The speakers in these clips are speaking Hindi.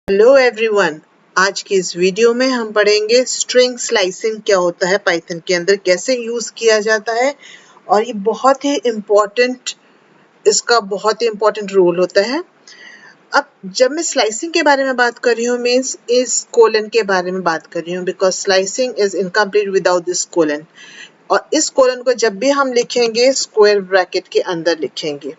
Hello everyone. आज की इस वीडियो में हम पढ़ेंगे स्ट्रिंग स्लाइसिंग क्या होता है, पाइथन के अंदर कैसे यूज किया जाता है और ये इसका बहुत ही इम्पोर्टेंट रोल होता है। अब जब मैं स्लाइसिंग के बारे में बात कर रही हूँ मीन्स इस कोलन के बारे में बात कर रही हूँ, because slicing is incomplete without this colon. और इस कोलन को जब भी हम लिखेंगे स्क्वायर ब्रैकेट के अंदर लिखेंगे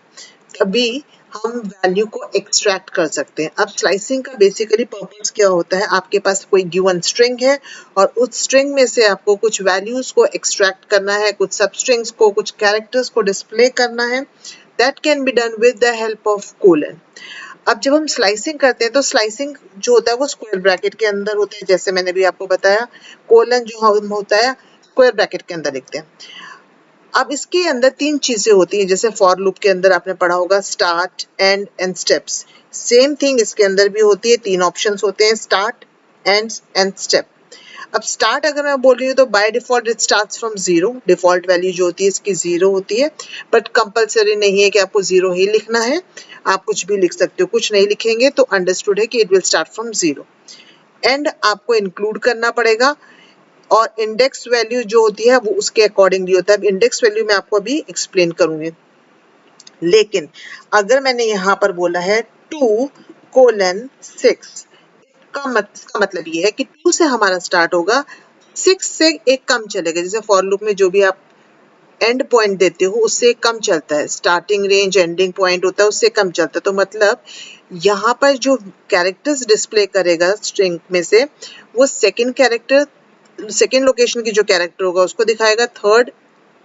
तभी हम वैल्यू को एक्सट्रैक्ट कर सकते हैं। अब स्लाइसिंग का बेसिकली पर्पस क्या होता है, आपके पास कोई गिवन स्ट्रिंग है और उस स्ट्रिंग में से आपको कुछ वैल्यूज को एक्सट्रैक्ट करना है, कुछ सब स्ट्रिंग्स को, कुछ कैरेक्टर्स को डिस्प्ले करना है। That can be done with the help of colon. अब जब हम स्लाइसिंग करते हैं तो स्लाइसिंग जो होता है वो स्क्वायर ब्रैकेट के अंदर होता है, जैसे मैंने भी आपको बताया। कोलन जो हम होता है स्क्वायर ब्रैकेट के अंदर लिखते हैं। अब इसके अंदर तीन चीजें होती हैं, जैसे फॉर लूप के अंदर आपने पढ़ा होगा start, and steps. Same thing इसके अंदर भी होती है, तीन ऑप्शंस होते हैं, स्टार्ट, एंड स्टेप। अब स्टार्ट अगर मैं बोल रही हूँ तो by default it starts from zero. Default value जो होती है इसकी जीरो होती है, बट कंपलसरी नहीं है कि आपको जीरो ही लिखना है, आप कुछ भी लिख सकते हो। कुछ नहीं लिखेंगे तो अंडरस्टूड है कि it will start from zero. And आपको इंक्लूड करना पड़ेगा और इंडेक्स वैल्यू जो होती है वो उसके अकॉर्डिंगली होता है। इंडेक्स वैल्यू मैं आपको अभी एक्सप्लेन करूंगी। लेकिन अगर मैंने यहाँ पर बोला है 2:6, इसका मतलब ये है कि 2 से हमारा स्टार्ट होगा, 6 से एक कम चलेगा। जैसे फॉर लूप में जो भी आप एंड पॉइंट देते हो उससे कम चलता है, स्टार्टिंग रेंज एंडिंग पॉइंट होता है उससे कम चलता है। तो मतलब यहाँ पर जो कैरेक्टर्स डिस्प्ले करेगा स्ट्रिंग में से वो सेकेंड लोकेशन की जो कैरेक्टर होगा उसको दिखाएगा, थर्ड,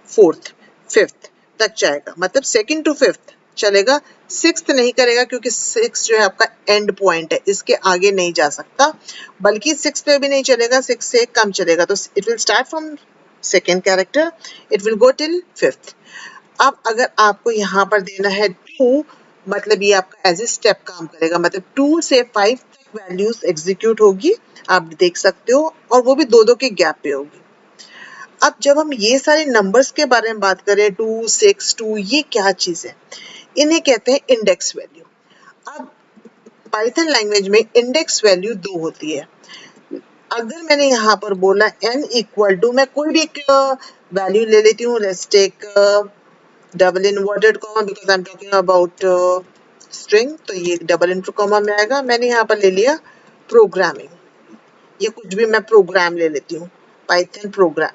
फोर्थ, फिफ्थ तक जाएगा, मतलब सेकेंड टू फिफ्थ चलेगा। सिक्स्थ नहीं करेगा क्योंकि सिक्स जो है आपका एंड पॉइंट है, इसके आगे नहीं जा सकता, बल्कि सिक्स पे भी नहीं चलेगा, सिक्स से कम चलेगा। तो it will start from second character, it will go till fifth. अब अगर आपको यहाँ पर देना है 2, मतलब ये आपका एज ए स्टेप काम करेगा, मतलब 2 से 5 तक वैल्यूज एग्जीक्यूट होगी, आप देख सकते हो, और वो भी दो दो के गैप पे होगी। अब जब हम ये सारे नंबर्स के बारे में बात करें, 2, 6, 2, ये क्या चीज है, इन्हें कहते हैं इंडेक्स वैल्यू। अब पाइथन लैंग्वेज में इंडेक्स वैल्यू दो होती है। अगर मैंने यहाँ पर बोला n इक्वल टू, मैं कोई भी एक वैल्यू ले लेती हूँ, let's take double inverted comma, because I am talking about string, तो ये डबल इंटू कॉमा में आएगा। मैंने यहाँ पर ले लिया प्रोग्रामिंग, ये कुछ भी मैं प्रोग्राम ले लेती हूँ, पाइथन प्रोग्राम।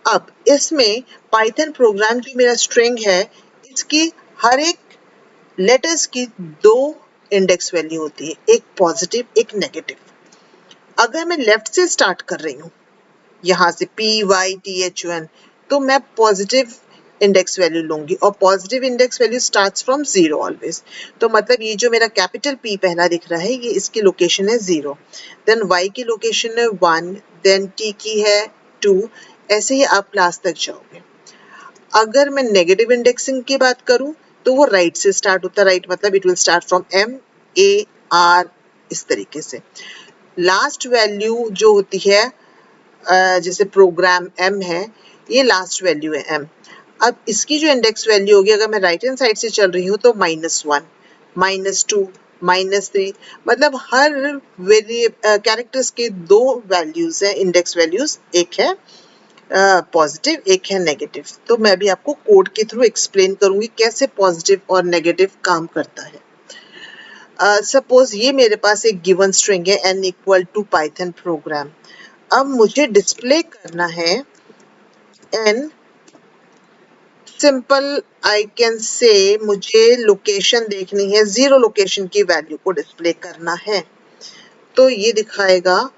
अब इसमें पाइथन प्रोग्राम जो मेरा स्ट्रिंग है, इसकी हर एक लेटर्स की दो इंडेक्स वैल्यू होती है, एक पॉजिटिव एक नेगेटिव। अगर मैं लेफ्ट से स्टार्ट कर रही हूँ, यहाँ से PYTHN, तो मैं पॉजिटिव इंडेक्स वैल्यू लूंगी, और positive index value starts from zero always. तो मतलब ये जो मेरा कैपिटल P पहला दिख रहा है, ये इसकी लोकेशन है जीरो, देन Y की लोकेशन है 1, देन T की है 2, ऐसे ही आप लास्ट तक जाओगे। अगर मैं नेगेटिव इंडेक्सिंग की बात करूं तो वो राइट से स्टार्ट होता है, राइट मतलब it will start from MAR, इस तरीके से। लास्ट वैल्यू जो होती है, जैसे प्रोग्राम M है, ये लास्ट वैल्यू है M। अब इसकी जो इंडेक्स वैल्यू होगी, अगर मैं राइट हैंड साइड से चल रही हूँ तो -1, -2, -3, मतलब हर कैरेक्टर्स के दो वैल्यूज हैं, इंडेक्स वैल्यूज, एक है पॉजिटिव एक है नेगेटिव। तो मैं भी आपको कोड के थ्रू एक्सप्लेन करूंगी कैसे पॉजिटिव और नेगेटिव काम करता है। सपोज ये मेरे पास एक गिवन स्ट्रिंग है n equal to Python program. अब मुझे डिस्प्ले करना है n, simple I can say, मुझे लोकेशन देखनी है, जीरो लोकेशन की वैल्यू को डिस्प्ले करना है, तो ये दिखाएगा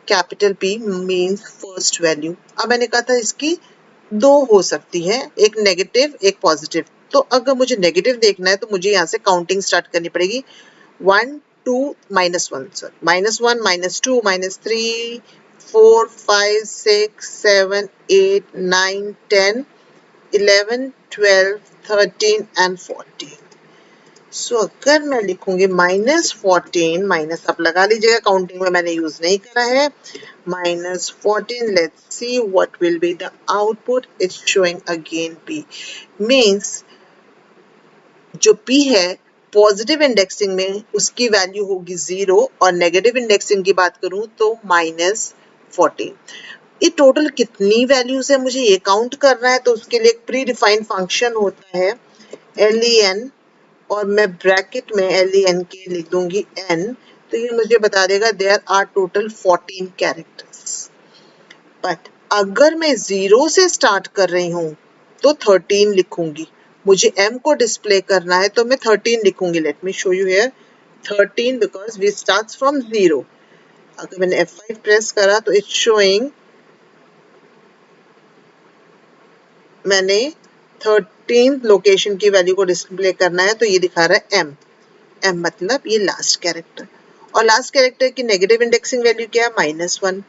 capital P means first value. अब मैंने कहा था इसकी दो हो सकती है, एक नेगेटिव एक पॉजिटिव। तो अगर मुझे नेगेटिव देखना है तो मुझे यहाँ से काउंटिंग स्टार्ट करनी पड़ेगी, 1, 2, -1, सर -1, -2, -3, 4, 5, 6, 7, 8, 9, 10, 11, 12, 13 एंड 14। सो अगर मैं लिखूंगी -14, माइनस आप लगा लीजिएगा, काउंटिंग में मैंने यूज नहीं करा है, -14, let's see what will be the output. It's showing again P, means जो P है पॉजिटिव इंडेक्सिंग में उसकी वैल्यू होगी 0 और नेगेटिव इंडेक्सिंग की बात करूं तो -14। ये टोटल कितनी वैल्यूज है मुझे ये काउंट करना है, तो उसके लिए एक प्री डिफाइंड फंक्शन होता है len, और मैं ब्रैकेट में len के लिख दूंगी n, तो ये मुझे बता देगा there are total 14 characters. But अगर मैं 0 से स्टार्ट कर रही हूँ तो 13 लिखूंगी। मुझे m को डिस्प्ले करना है तो मैं 13 लिखूंगी। Let me show you here 13 because we starts from 0। अगर मैंने F5 प्रेस करा तो इट्स शोइंग मैंने 13 लोकेशन की वैल्यू को डिस्प्ले करना है, तो ये दिखा रहा है m। m मतलब ये लास्ट कैरेक्टर, और लास्ट कैरेक्टर की नेगेटिव इंडेक्सिंग वैल्यू क्या है -1।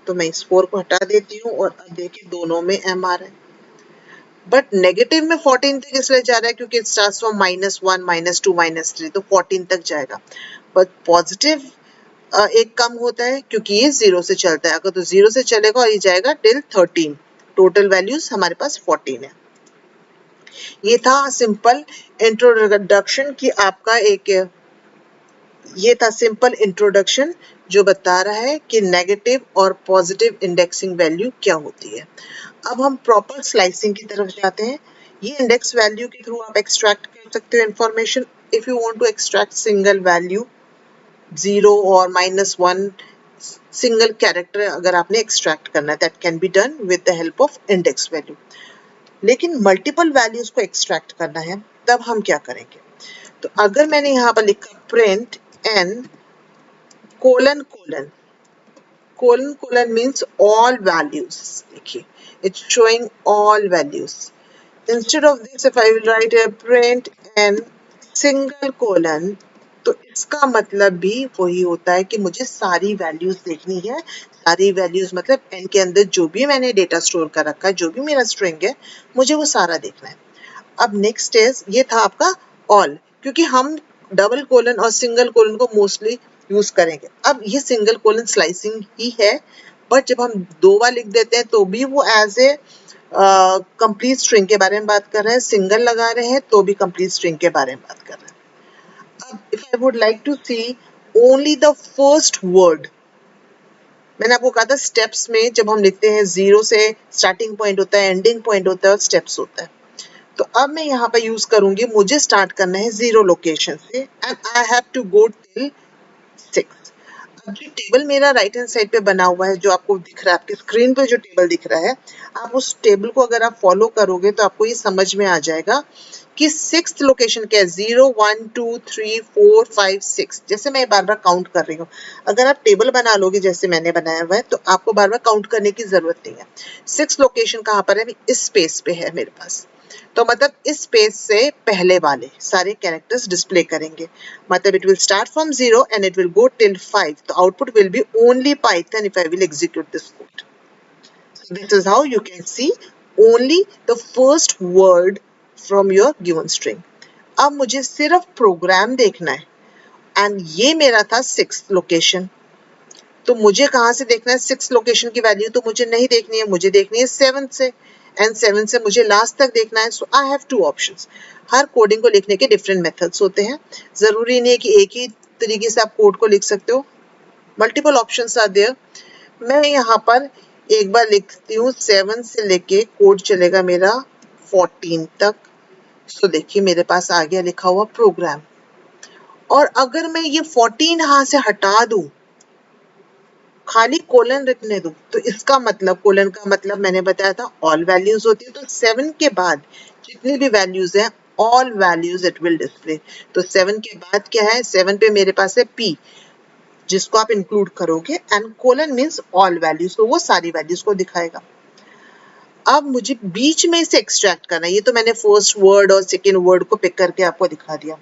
तो मैं इस 4 को हटा देती हूँ और अब देखिए दोनों में m आ रहा है। बट नेगेटिव में 14 तक इसलिए जा रहा है क्योंकि इट स्टार्ट्स फ्रॉम -1 -2 -3, तो 14 तक जाएगा। बट पॉजिटिव एक कम होता है क्योंकि ये 0 से चलता है। अगर तो 0 से चलेगा और ये जाएगा टिल 13। टोटल वैल्यूज हमारे पास 14 है। ये था सिंपल इंट्रोडक्शन की आपका ये था सिंपल इंट्रोडक्शन जो बता रहा है कि नेगेटिव और पॉजिटिव इंडेक्सिंग वैल्यू क्या होती है। अब हम प्रॉपर स्लाइसिंग की तरफ जाते हैं। ये इंडेक्स वैल्यू के थ्रू आप एक्सट्रैक्ट कर सकते हो information. If you want to extract single value 0 और -1 सिंगल कैरेक्टर अगर आपने एक्सट्रैक्ट करना है, that can be done with the help of index value. लेकिन मल्टीपल वैल्यूज को एक्सट्रैक्ट करना है तब हम क्या करेंगे? तो अगर मैंने यहाँ पर लिखा print n colon colon, colon colon means all values. देखिए it's showing all values. Instead of this, if I will write a print n single colon, तो इसका मतलब भी वही होता है कि मुझे सारी वैल्यूज देखनी है। सारी वैल्यूज मतलब n के अंदर जो भी मैंने डेटा स्टोर कर रखा है, जो भी मेरा स्ट्रिंग है, मुझे वो सारा देखना है। अब नेक्स्ट इज, ये था आपका ऑल, क्योंकि हम डबल कोलन और सिंगल कोलन को मोस्टली यूज करेंगे। अब ये सिंगल कोलन स्लाइसिंग ही है, बट जब हम 2 बार लिख देते हैं तो भी वो एज ए कंप्लीट स्ट्रिंग के बारे में बात कर रहे हैं। सिंगल लगा रहे हैं तो भी कंप्लीट स्ट्रिंग के बारे में बात कर रहे हैं। अब if I would like to see only the first word, मैंने आपको कहा था स्टेप्स में जब हम लिखते हैं 0 से स्टार्टिंग पॉइंट होता है, एंडिंग पॉइंट होता है और स्टेप्स होता है। तो अब मैं यहाँ पर यूज करूंगी, मुझे स्टार्ट करना है 0 लोकेशन से and I have to go till 6। अब जो टेबल मेरा राइट हैंड साइड पे बना हुआ है, जो आपको दिख रहा है, आपकी स्क्रीन पे जो टेबल दिख रहा है, आप उस टेबल को अगर आप फॉलो करोगे तो आपको ये समझ में आ जाएगा कि 6th लोकेशन क्या है। 0 1 2 3 4 5 6, जैसे मैं बार बार काउंट कर रही हूँ। अगर आप टेबल बना लोगे जैसे मैंने बनाया हुआ है तो आपको बार बार काउंट करने की जरूरत नहीं है। 6 लोकेशन कहाँ पर है? इस स्पेस पे है मेरे पास। तो मतलब इस स्पेस से पहले वाले सारे कैरेक्टर्स डिस्प्ले करेंगे। मतलब it will start from 0 and it will go till 5। तो output will be only Python if I will execute this code. So this is how you can see only the first word from your given string. अब मुझे सिर्फ प्रोग्राम देखना है एंड ये मेरा था 6th लोकेशन। तो मुझे कहाँ से देखना है 6th लोकेशन की वैल्यू? तो मुझे नहीं देखनी है, मुझे देखनी है 7th से, एंड 7 से मुझे लास्ट तक देखना है। So I have 2 options. हर कोडिंग को लिखने के डिफरेंट मेथड्स होते हैं। जरूरी नहीं है कि एक ही तरीके से आप कोड को लिख सकते हो। Multiple options are there. मैं यहाँ पर एक बार लिखती हूँ 7 से लेके कोड चलेगा मेरा 14 तक। सो देखिए मेरे पास आ गया लिखा हुआ प्रोग्राम। और अगर मैं ये 14 यहाँ से हटा दूं, खाली कोलन रखने दो, तो इसका मतलब, कोलन का मतलब मैंने बताया था ऑल वैल्यूज होती है। तो 7 के बाद जितनी भी वैल्यूज है, all values it will display. तो 7 के बाद क्या है? 7 पे मेरे पास है p, जिसको आप इंक्लूड करोगे, and colon means all values, तो वो सारी वैल्यूज को दिखाएगा। अब मुझे बीच में से एक्सट्रैक्ट करना है। ये तो मैंने फर्स्ट वर्ड और सेकेंड वर्ड को पिक करके आपको दिखा दिया।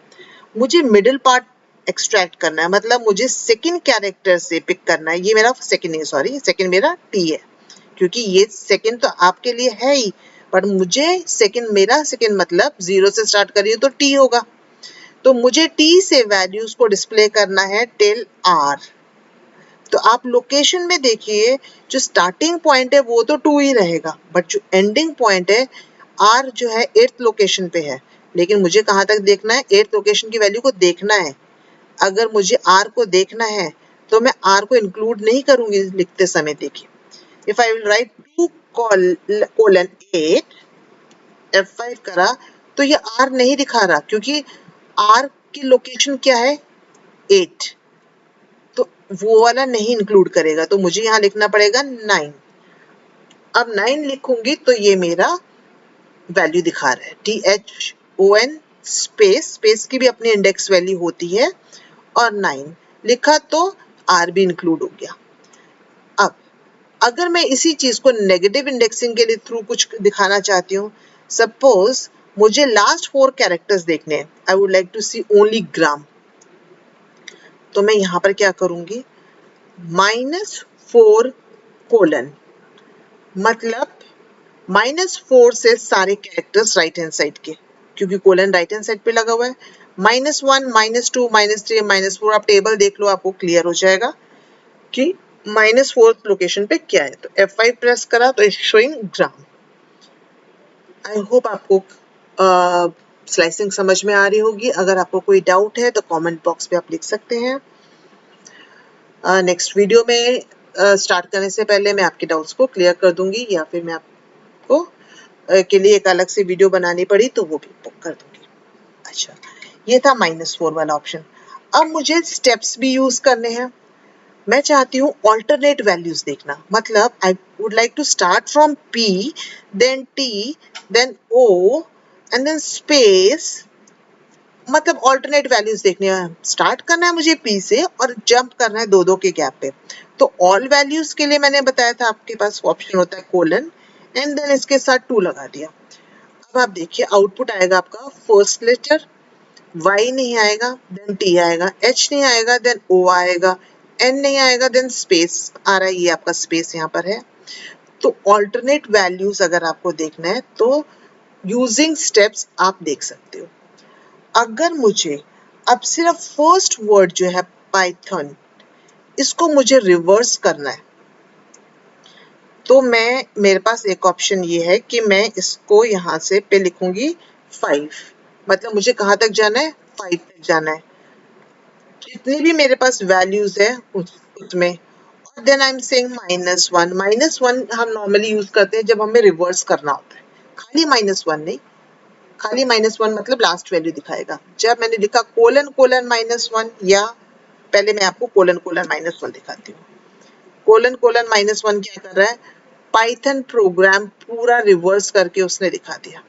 मुझे मिडिल पार्ट एक्सट्रैक्ट करना है, मतलब मुझे सेकंड कैरेक्टर से पिक करना है। ये मेरा सेकंड नहीं, सॉरी, सेकंड मेरा टी है, क्योंकि ये सेकंड तो आपके लिए है ही, पर मुझे सेकंड, मेरा सेकंड मतलब 0 से स्टार्ट करिए तो टी होगा। तो मुझे टी से वैल्यूज को डिस्प्ले करना है टिल आर। तो आप लोकेशन में देखिए, जो स्टार्टिंग पॉइंट है वो तो 2 ही रहेगा, बट जो एंडिंग पॉइंट है आर जो है 8th लोकेशन पे है, लेकिन मुझे कहाँ तक देखना है, 8th लोकेशन की वैल्यू को देखना है। अगर मुझे r को देखना है तो मैं r को इंक्लूड नहीं करूंगी लिखते समय। देखिए, if I will write 2:8 F5 करा तो ये r नहीं दिखा रहा, क्योंकि r की लोकेशन क्या है, 8, तो वो वाला नहीं इंक्लूड करेगा, तो मुझे यहाँ लिखना पड़ेगा 9। अब 9 लिखूंगी तो ये मेरा वैल्यू दिखा रहा है, THON स्पेस, स्पेस की भी अपनी इंडेक्स वैल्यू होती है, और 9 लिखा तो R भी इंक्लूड हो गया। अब अगर मैं इसी चीज को नेगेटिव इंडेक्सिंग के लिए थ्रू कुछ दिखाना चाहती हूँ, सपोज मुझे लास्ट 4 कैरेक्टर्स देखने हैं, I would like to see only gram, तो मैं यहाँ पर क्या करूंगी, -4 कोलन, मतलब -4 से सारे कैरेक्टर्स राइट हैंड साइड के, क्योंकि कोलन राइट हैंड साइड पे लगा हुआ है, -1, -2, -3, -4, आप टेबल देख लो, आपको क्लियर हो जाएगा कि -4 लोकेशन पे क्या है। तो F5 प्रेस करा तो it's showing gram. I hope आपको स्लाइसिंग समझ में आ रही होगी। अगर आपको कोई डाउट है तो कमेंट बॉक्स पे आप लिख सकते हैं। नेक्स्ट वीडियो में स्टार्ट करने से पहले मैं आपके डाउट्स को क्लियर कर दूंगी, या फिर मैं आपको के लिए एक अलग से वीडियो बनानी पड़ी तो वो भी कर दूंगी। अच्छा, ये था -4 वाला ऑप्शन। अब मुझे स्टेप्स भी यूज करने हैं। मैं चाहती हूँ ऑल्टरनेट वैल्यूज देखना, मतलब I would like to start from P, then T, then O and then space, मतलब ऑल्टरनेट वैल्यूज देखने हैं। स्टार्ट करना है मुझे P से और जंप करना है 2-2 के गैप पे। तो ऑल वैल्यूज के लिए मैंने बताया था आपके पास ऑप्शन होता है कोलन, एंड देन इसके साथ 2 लगा दिया। अब आप देखिए आउटपुट आएगा आपका फर्स्ट लेटर, Y नहीं आएगा, देन T आएगा, H नहीं आएगा, देन O आएगा, N नहीं आएगा, देन स्पेस आ रहा है, ये आपका स्पेस यहाँ पर है। तो ऑल्टरनेट वैल्यूज अगर आपको देखना है तो यूजिंग स्टेप्स आप देख सकते हो। अगर मुझे अब सिर्फ फर्स्ट वर्ड जो है पाइथन, इसको मुझे रिवर्स करना है, तो मेरे पास एक ऑप्शन ये है कि मैं इसको यहाँ से पे लिखूंगी 5, मतलब मुझे कहाँ तक जाना है, 5 तक जाना है, जितनी भी मेरे पास वैल्यूज है उसमें। और देन आई एम सेइंग -1। -1 हम नॉर्मली यूज करते हैं जब हमें रिवर्स करना होता है, खाली -1 नहीं, खाली -1 मतलब लास्ट वैल्यू दिखाएगा। जब मैंने लिखा कोलन कोलन -1, या पहले मैं आपको कोलन कोलन -1 दिखाती हूँ। कोलन कोलन -1 क्या कर रहा है, पाइथन प्रोग्राम पूरा रिवर्स करके उसने दिखा दिया।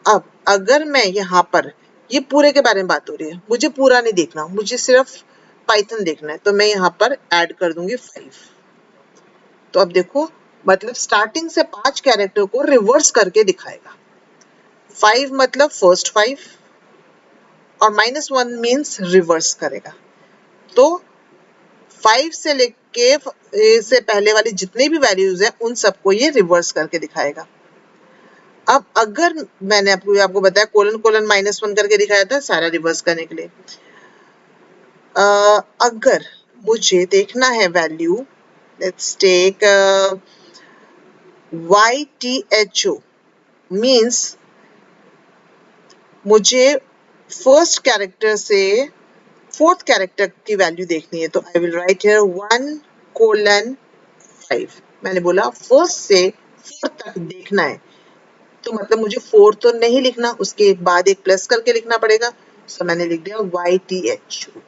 अब अगर मैं यहाँ पर, ये पूरे के बारे में बात हो रही है, मुझे पूरा नहीं देखना, मुझे सिर्फ पाइथन देखना है, तो मैं यहाँ पर ऐड कर दूंगी 5। तो अब देखो, मतलब स्टार्टिंग से 5 कैरेक्टर को रिवर्स करके दिखाएगा। 5 मतलब फर्स्ट 5, और -1 मीन्स रिवर्स करेगा। तो 5 से लेके से पहले वाली जितनी भी वैल्यूज है उन सबको ये रिवर्स करके दिखाएगा। अब अगर मैंने आपको बताया कोलन कोलन -1 करके दिखाया था सारा रिवर्स करने के लिए। अगर मुझे देखना है value, let's take YTHO, means मुझे फर्स्ट कैरेक्टर से 4th कैरेक्टर की वैल्यू देखनी है, तो आई विल राइट हियर 1:5। मैंने बोला फर्स्ट से 4th तक देखना है, तो मतलब मुझे 4 तो नहीं लिखना, उसके बाद एक प्लस करके लिखना पड़ेगा। तो मैंने लिख दिया YTHO।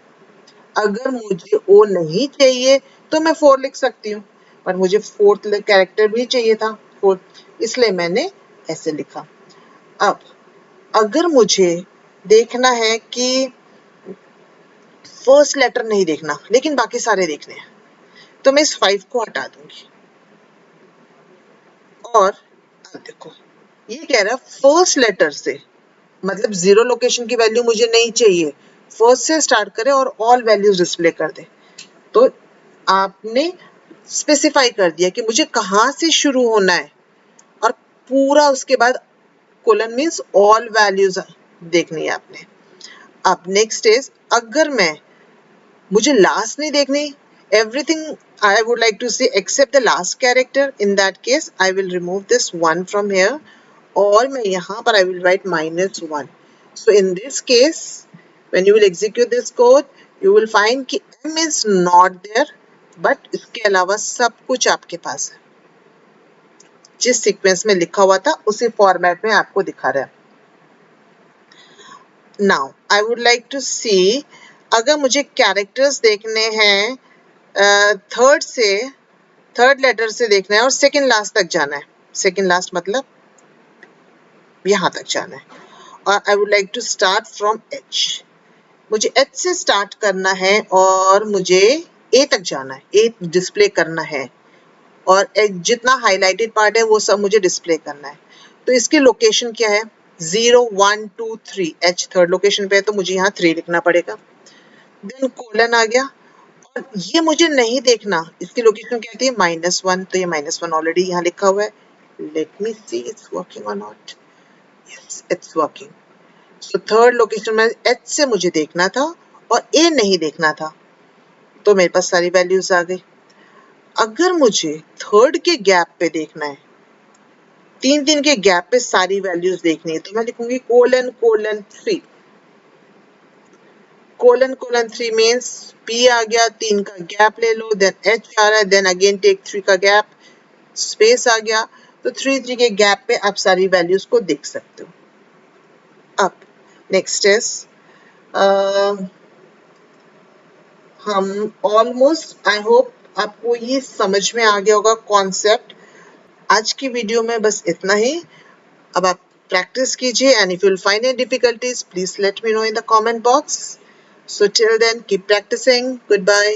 अगर मुझे O नहीं चाहिए तो मैं 4 लिख सकती हूँ, पर मुझे 4th कैरेक्टर भी चाहिए था 4, इसलिए मैंने ऐसे लिखा। अब अगर मुझे देखना है कि फर्स्ट लेटर नहीं देखना लेकिन बाकी सारे देखने हैं, तो मैं इस 5 को हटा दूंगी। और अब देखो, ये कह रहा है फर्स्ट लेटर से, मतलब 0 लोकेशन की वैल्यू मुझे नहीं चाहिए, फर्स्ट से स्टार्ट करे और ऑल वैल्यूज डिस्प्ले कर दे। तो आपने स्पेसिफाई कर दिया कि मुझे कहाँ से शुरू होना है, और पूरा उसके बाद कोलन मीन्स ऑल वैल्यूज देखनी है आपने। अब नेक्स्ट इज, अगर मुझे लास्ट नहीं देखनी, everything I would like to see except the last character, in that case I will remove this 1 from here, और मैं यहाँ पर I will write -1. So in this case, when you will execute this code, you will find कि m is not there, but इसके अलावा सब कुछ आपके पास है. जिस सीक्वेंस में लिखा हुआ था उसी फॉर्मेट में आपको दिखा रहा है. Now I would like to see, अगर मुझे कैरेक्टर्स देखने हैं थर्ड लेटर से देखना है और सेकंड लास्ट तक जाना है. सेकंड लास्ट मतलब यहाँ तक जाना है. और I would like to start from H. मुझे एच से स्टार्ट करना है और मुझे ए तक जाना है. ए डिस्प्ले करना है और जितना हाईलाइटेड पार्ट है वो सब मुझे डिस्प्ले करना है. तो इसकी लोकेशन क्या है? 0 1 2 3. एच थर्ड लोकेशन पे है तो मुझे यहाँ 3 लिखना पड़ेगा. देन कोलन आ गया और ये मुझे नहीं देखना, इसकी लोकेशन क्या थी? -1. तो ये -1 ऑलरेडी यहाँ लिखा हुआ है. Let me see it's working और not. Yes, it's working. So third location में एच से मुझे देखना था और ए नहीं देखना था, तो मेरे पास सारी वैल्यूज आ गई. अगर मुझे थर्ड के गैप पे देखना है, 3 के गैप पे सारी वैल्यूज देखनी है, तो मैं लिखूंगी ::3. ::3 मीन्स P आ गया, 3 का गैप ले लो, देन H आ रहा है, देन अगेन टेक 3 का गैप, स्पेस आ गया. तो 3 के गैप पे आप सारी वैल्यूज को देख सकते हो. अब नेक्स्ट इज हम ऑलमोस्ट, आई होप आपको ये समझ में आ गया होगा कॉन्सेप्ट. आज की वीडियो में बस इतना ही. अब आप प्रैक्टिस कीजिए and if you will find any difficulties please let me know in the comment box. So till then, keep practicing. Goodbye.